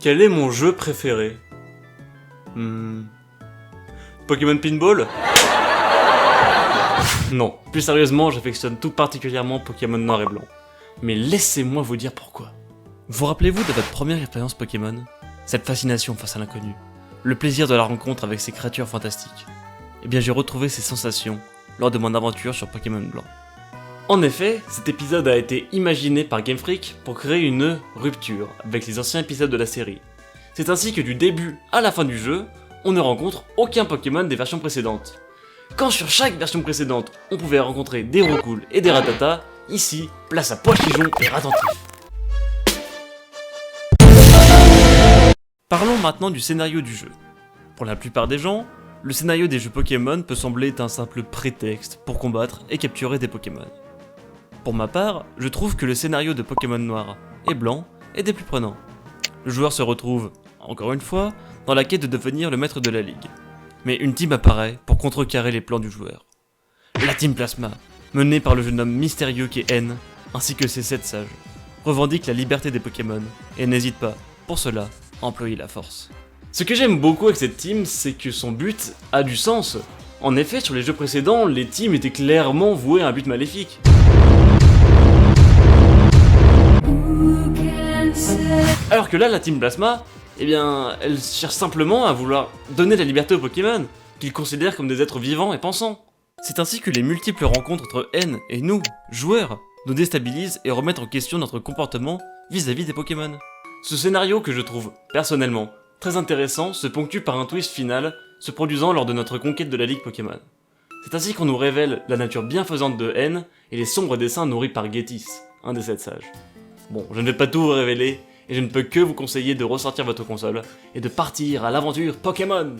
Quel est mon jeu préféré? Pokémon Pinball? Non, plus sérieusement, j'affectionne tout particulièrement Pokémon Noir et Blanc. Mais laissez-moi vous dire pourquoi. Vous rappelez-vous de votre première expérience Pokémon? Cette fascination face à l'inconnu, le plaisir de la rencontre avec ces créatures fantastiques. Eh bien j'ai retrouvé ces sensations lors de mon aventure sur Pokémon Blanc. En effet, cet épisode a été imaginé par Game Freak pour créer une rupture avec les anciens épisodes de la série. C'est ainsi que du début à la fin du jeu, on ne rencontre aucun Pokémon des versions précédentes. Quand sur chaque version précédente, on pouvait rencontrer des Roucoule et des Rattata, ici, place à Poichijon et Ratentif. Parlons maintenant du scénario du jeu. Pour la plupart des gens, le scénario des jeux Pokémon peut sembler être un simple prétexte pour combattre et capturer des Pokémon. Pour ma part, je trouve que le scénario de Pokémon Noir et Blanc est des plus prenants. Le joueur se retrouve, encore une fois, dans la quête de devenir le maître de la ligue. Mais une team apparaît pour contrecarrer les plans du joueur. La Team Plasma, menée par le jeune homme mystérieux qu'est N, ainsi que ses 7 sages, revendique la liberté des Pokémon et n'hésite pas, pour cela, à employer la force. Ce que j'aime beaucoup avec cette team, c'est que son but a du sens. En effet, sur les jeux précédents, les teams étaient clairement voués à un but maléfique. Alors que là, la Team Plasma, eh bien, elle cherche simplement à vouloir donner la liberté aux Pokémon, qu'ils considèrent comme des êtres vivants et pensants. C'est ainsi que les multiples rencontres entre N et nous, joueurs, nous déstabilisent et remettent en question notre comportement vis-à-vis des Pokémon. Ce scénario que je trouve, personnellement, très intéressant se ponctue par un twist final se produisant lors de notre conquête de la Ligue Pokémon. C'est ainsi qu'on nous révèle la nature bienfaisante de N et les sombres desseins nourris par Gétis, un des 7 sages. Bon, je ne vais pas tout vous révéler, et je ne peux que vous conseiller de ressortir votre console et de partir à l'aventure Pokémon!